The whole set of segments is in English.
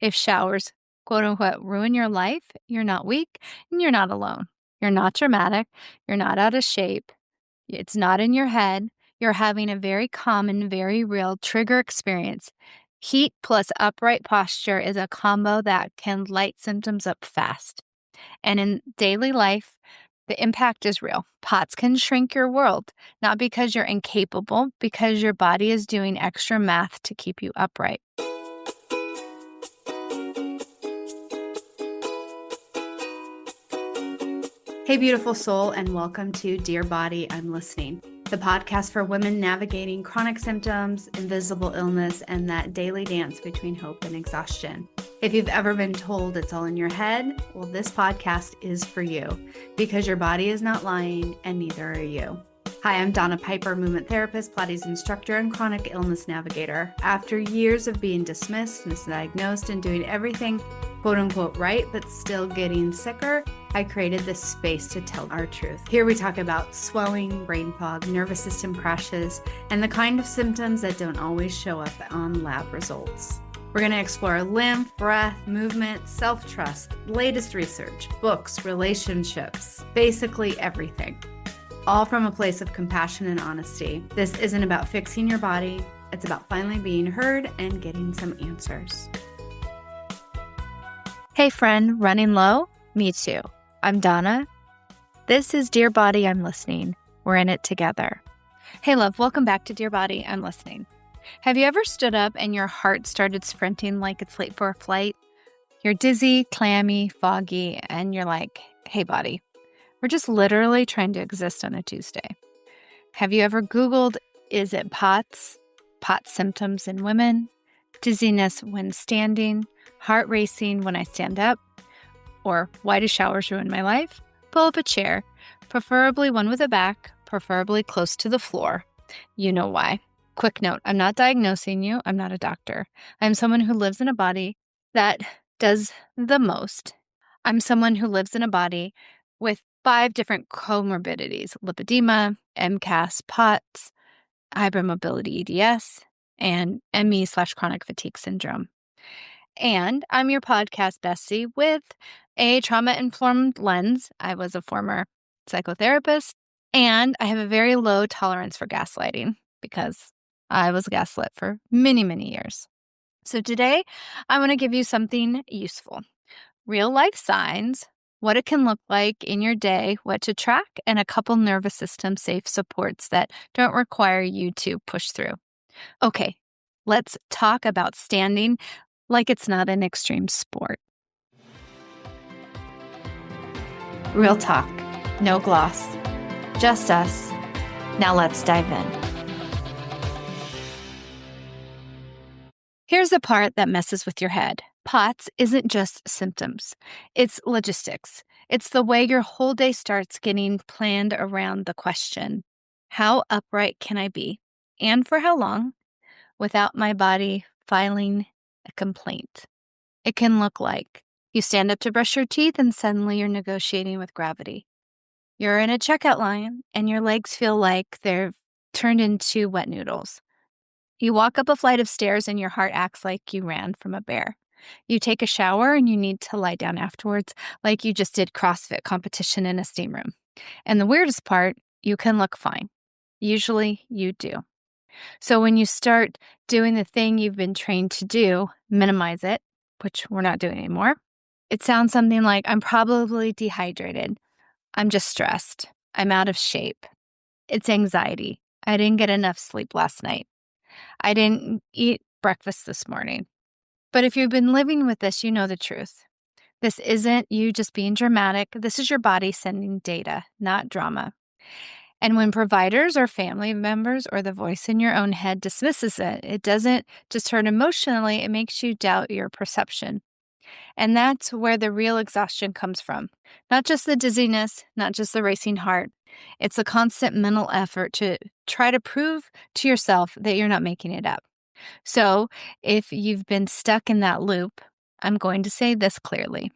If showers, quote unquote, ruin your life, you're not weak and you're not alone. You're not dramatic. You're not out of shape. It's not in your head. You're having a very common, very real trigger experience. Heat plus upright posture is a combo that can light symptoms up fast. And in daily life, the impact is real. POTS can shrink your world, not because you're incapable, because your body is doing extra math to keep you upright. Hey, beautiful soul, and welcome to Dear Body, I'm Listening, the podcast for women navigating chronic symptoms, invisible illness, and that daily dance between hope and exhaustion. If you've ever been told it's all in your head, well, this podcast is for you because your body is not lying and neither are you. Hi, I'm Donna Piper, movement therapist, Pilates instructor, and chronic illness navigator. After years of being dismissed, misdiagnosed, and doing everything quote unquote right, but still getting sicker, I created this space to tell our truth. Here we talk about swelling, brain fog, nervous system crashes, and the kind of symptoms that don't always show up on lab results. We're going to explore lymph, breath, movement, self-trust, latest research, books, relationships, basically everything. All from a place of compassion and honesty. This isn't about fixing your body. It's about finally being heard and getting some answers. Hey friend, running low? Me too. I'm Donna. This is Dear Body, I'm Listening. We're in it together. Hey love, welcome back to Dear Body, I'm Listening. Have you ever stood up and your heart started sprinting like it's late for a flight? You're dizzy, clammy, foggy, and you're like, hey body, we're just literally trying to exist on a Tuesday. Have you ever Googled, is it POTS? POTS symptoms in women? Dizziness when standing? Heart racing when I stand up? Or why do showers ruin my life? Pull up a chair, preferably one with a back, preferably close to the floor. You know why. Quick note, I'm not diagnosing you. I'm not a doctor. I'm someone who lives in a body that does the most. I'm someone who lives in a body with 5 different comorbidities: lipedema, MCAS, POTS, hypermobility EDS, and ME/chronic fatigue syndrome. And I'm your podcast bestie with a trauma-informed lens. I was a former psychotherapist, and I have a very low tolerance for gaslighting because I was gaslit for many, many years. So today, I want to give you something useful. Real-life signs, what it can look like in your day, what to track, and a couple nervous system safe supports that don't require you to push through. Okay, let's talk about standing like it's not an extreme sport. Real talk, no gloss, just us. Now let's dive in. Here's the part that messes with your head. POTS isn't just symptoms. It's logistics. It's the way your whole day starts getting planned around the question, how upright can I be? And for how long? Without my body filing a complaint. It can look like you stand up to brush your teeth and suddenly you're negotiating with gravity. You're in a checkout line and your legs feel like they're turned into wet noodles. You walk up a flight of stairs and your heart acts like you ran from a bear. You take a shower and you need to lie down afterwards like you just did CrossFit competition in a steam room. And the weirdest part, you can look fine. Usually you do. So when you start doing the thing you've been trained to do, minimize it, which we're not doing anymore, it sounds something like, I'm probably dehydrated. I'm just stressed. I'm out of shape. It's anxiety. I didn't get enough sleep last night. I didn't eat breakfast this morning. But if you've been living with this, you know the truth. This isn't you just being dramatic. This is your body sending data, not drama. And when providers or family members or the voice in your own head dismisses it, it doesn't just hurt emotionally, it makes you doubt your perception. And that's where the real exhaustion comes from. Not just the dizziness, not just the racing heart. It's a constant mental effort to try to prove to yourself that you're not making it up. So if you've been stuck in that loop, I'm going to say this clearly.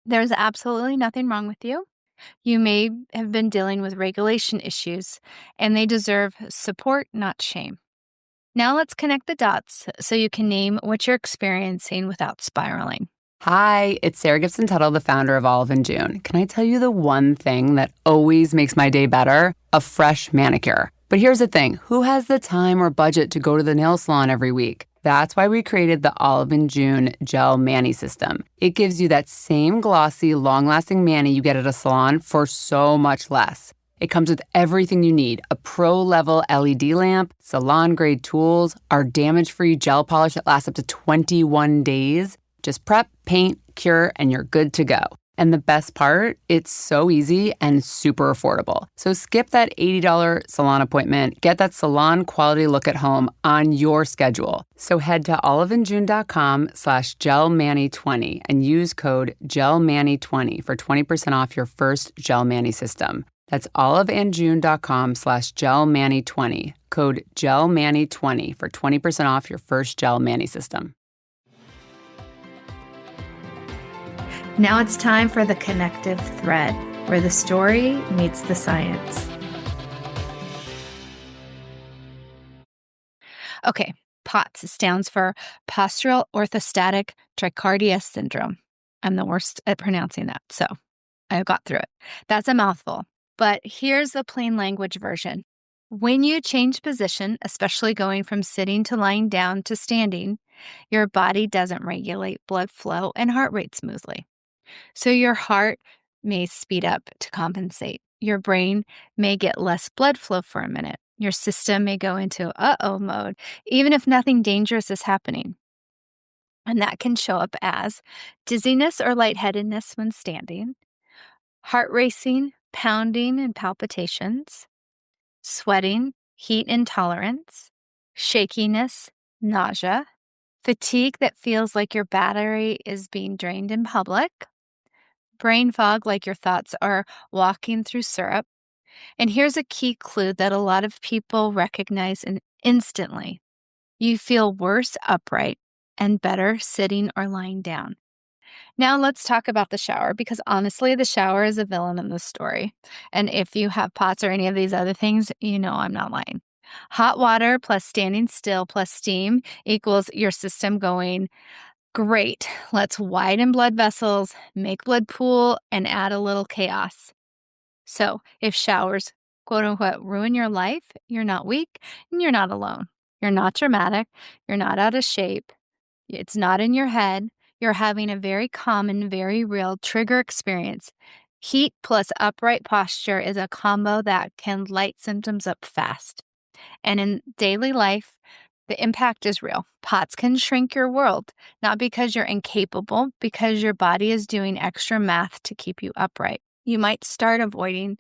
There's absolutely nothing wrong with you. You may have been dealing with regulation issues, and they deserve support, not shame. Now let's connect the dots so you can name what you're experiencing without spiraling. Hi, it's Sarah Gibson Tuttle, the founder of Olive and June. Can I tell you the one thing that always makes my day better? A fresh manicure. But here's the thing, who has the time or budget to go to the nail salon every week? That's why we created the Olive and June Gel Mani System. It gives you that same glossy, long-lasting mani you get at a salon for so much less. It comes with everything you need, a pro-level LED lamp, salon-grade tools, our damage-free gel polish that lasts up to 21 days. Just prep, paint, cure, and you're good to go. And the best part, it's so easy and super affordable. So skip that $80 salon appointment. Get that salon quality look at home on your schedule. So head to oliveandjune.com/gelmani20 and use code GELMANI20 for 20% off your first Gel Mani system. That's oliveandjune.com/gelmani20. Code GELMANI20 for 20% off your first Gel Mani system. Now it's time for the connective thread, where the story meets the science. Okay, POTS stands for postural orthostatic tachycardia syndrome. I'm the worst at pronouncing that, so I got through it. That's a mouthful, but here's the plain language version. When you change position, especially going from sitting to lying down to standing, your body doesn't regulate blood flow and heart rate smoothly. So your heart may speed up to compensate. Your brain may get less blood flow for a minute. Your system may go into uh-oh mode, even if nothing dangerous is happening. And that can show up as dizziness or lightheadedness when standing, heart racing, pounding and palpitations, sweating, heat intolerance, shakiness, nausea, fatigue that feels like your battery is being drained in public, brain fog like your thoughts are walking through syrup. And here's a key clue that a lot of people recognize instantly. You feel worse upright and better sitting or lying down. Now let's talk about the shower, because honestly, the shower is a villain in this story. And if you have POTS or any of these other things, you know I'm not lying. Hot water plus standing still plus steam equals your system going, great, let's widen blood vessels, make blood pool, and add a little chaos. So if showers, quote unquote, ruin your life, you're not weak and you're not alone. You're not dramatic. You're not out of shape. It's not in your head. You're having a very common, very real trigger experience. Heat plus upright posture is a combo that can light symptoms up fast. And in daily life, the impact is real. POTS can shrink your world, not because you're incapable, because your body is doing extra math to keep you upright. You might start avoiding,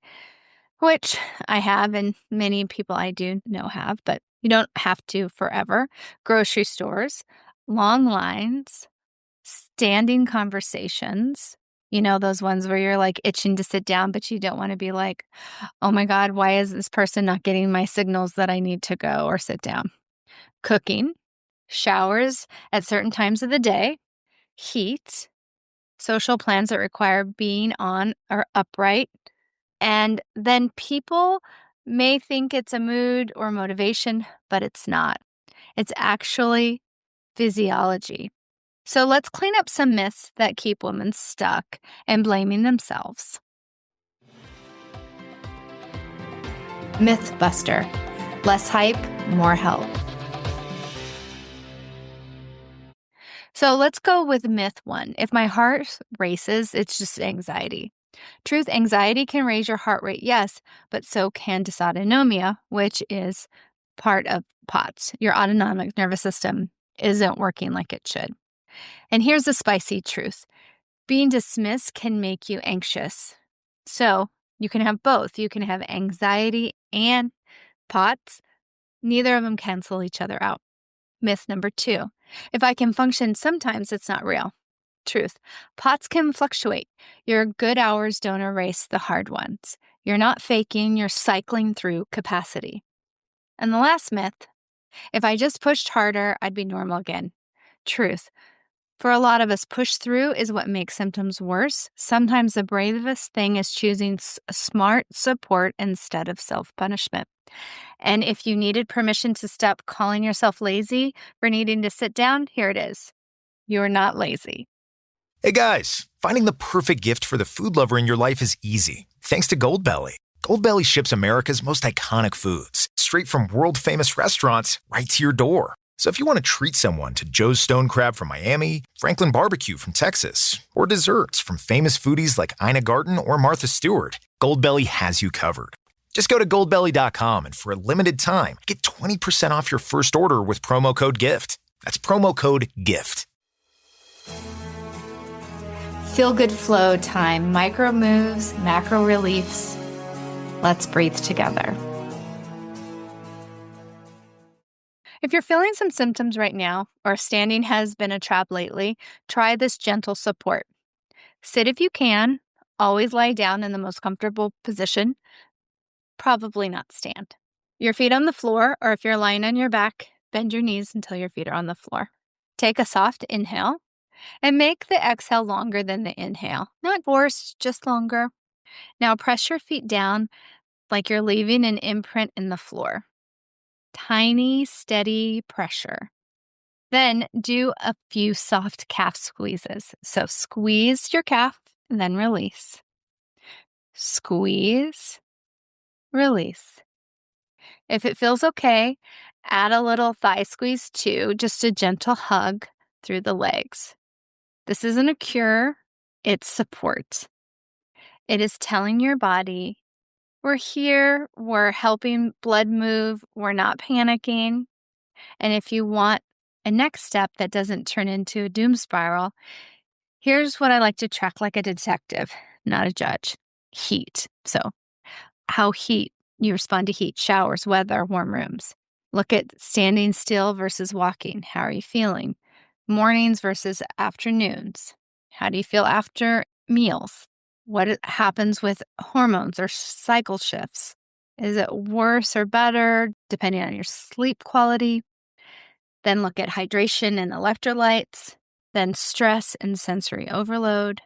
which I have, and many people I do know have, but you don't have to forever. Grocery stores, long lines, standing conversations, those ones where you're like itching to sit down, but you don't want to be like, oh my God, why is this person not getting my signals that I need to go or sit down? Cooking, showers at certain times of the day, heat, social plans that require being on or upright. And then people may think it's a mood or motivation, but it's not. It's actually physiology. So let's clean up some myths that keep women stuck and blaming themselves. Mythbuster. Less hype, more help. So let's go with myth 1. If my heart races, it's just anxiety. Truth, anxiety can raise your heart rate, yes, but so can dysautonomia, which is part of POTS. Your autonomic nervous system isn't working like it should. And here's the spicy truth. Being dismissed can make you anxious. So you can have both. You can have anxiety and POTS. Neither of them cancel each other out. Myth number 2. If I can function sometimes, it's not real. Truth. POTS can fluctuate. Your good hours don't erase the hard ones. You're not faking, you're cycling through capacity. And the last myth. If I just pushed harder, I'd be normal again. Truth. For a lot of us, push through is what makes symptoms worse. Sometimes the bravest thing is choosing smart support instead of self-punishment. And if you needed permission to stop calling yourself lazy for needing to sit down, here it is. You're not lazy. Hey guys, finding the perfect gift for the food lover in your life is easy, thanks to Goldbelly. Goldbelly ships America's most iconic foods straight from world-famous restaurants right to your door. So if you want to treat someone to Joe's Stone Crab from Miami, Franklin Barbecue from Texas, or desserts from famous foodies like Ina Garten or Martha Stewart, Goldbelly has you covered. Just go to goldbelly.com and for a limited time, get 20% off your first order with promo code GIFT. That's promo code GIFT. Feel good flow time, micro moves, macro reliefs. Let's breathe together. If you're feeling some symptoms right now, or standing has been a trap lately, try this gentle support. Sit if you can. Always lie down in the most comfortable position. Probably not stand. Your feet on the floor, or if you're lying on your back, bend your knees until your feet are on the floor. Take a soft inhale and make the exhale longer than the inhale. Not forced, just longer. Now press your feet down like you're leaving an imprint in the floor. Tiny, steady pressure. Then do a few soft calf squeezes. So squeeze your calf, and then release. Squeeze, release. If it feels okay, add a little thigh squeeze too, just a gentle hug through the legs. This isn't a cure, it's support. It is telling your body, we're here, we're helping blood move, we're not panicking. And if you want a next step that doesn't turn into a doom spiral, here's what I like to track like a detective, not a judge. Heat. So how you respond to heat, showers, weather, warm rooms. Look at standing still versus walking. How are you feeling? Mornings versus afternoons. How do you feel after meals? What happens with hormones or cycle shifts? Is it worse or better depending on your sleep quality? Then look at hydration and electrolytes, then stress and sensory overload.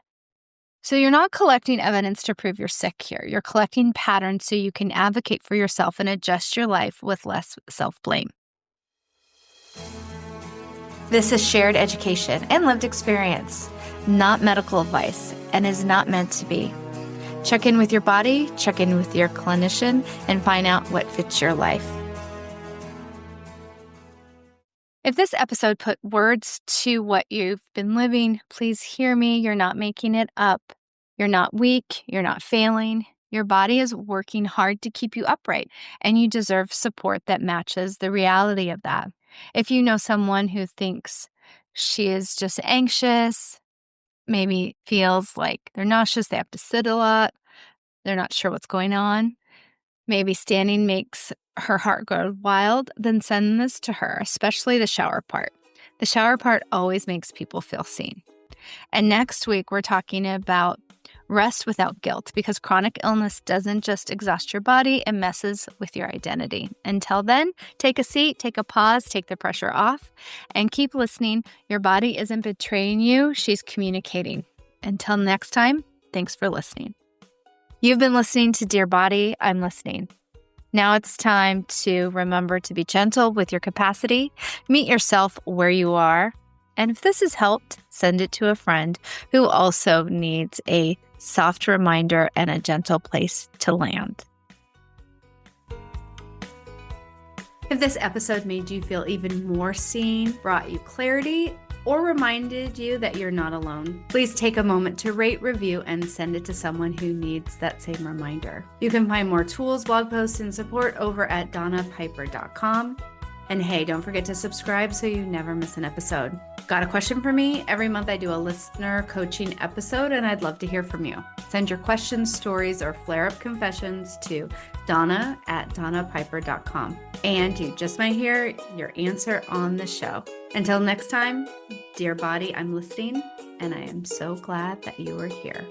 So you're not collecting evidence to prove you're sick here. You're collecting patterns so you can advocate for yourself and adjust your life with less self-blame. This is shared education and lived experience, not medical advice, and is not meant to be. Check in with your body, check in with your clinician, and find out what fits your life. If this episode put words to what you've been living, please hear me. You're not making it up. You're not weak. You're not failing. Your body is working hard to keep you upright, and you deserve support that matches the reality of that. If you know someone who thinks she is just anxious, maybe feels like they're nauseous, they have to sit a lot, they're not sure what's going on, maybe standing makes her heart go wild, then send this to her, especially the shower part. The shower part always makes people feel seen. And next week, we're talking about rest without guilt, because chronic illness doesn't just exhaust your body, it messes with your identity. Until then, take a seat, take a pause, take the pressure off, and keep listening. Your body isn't betraying you, she's communicating. Until next time, thanks for listening. You've been listening to Dear Body, I'm Listening. Now it's time to remember to be gentle with your capacity, meet yourself where you are, and if this has helped, send it to a friend who also needs a soft reminder and a gentle place to land. If this episode made you feel even more seen, brought you clarity, or reminded you that you're not alone, please take a moment to rate, review, and send it to someone who needs that same reminder. You can find more tools, blog posts, and support over at donnapiper.com. And hey, don't forget to subscribe so you never miss an episode. Got a question for me? Every month I do a listener coaching episode, and I'd love to hear from you. Send your questions, stories, or flare-up confessions to donna@donnapiper.com. And you just might hear your answer on the show. Until next time, dear body, I'm listening, and I am so glad that you are here.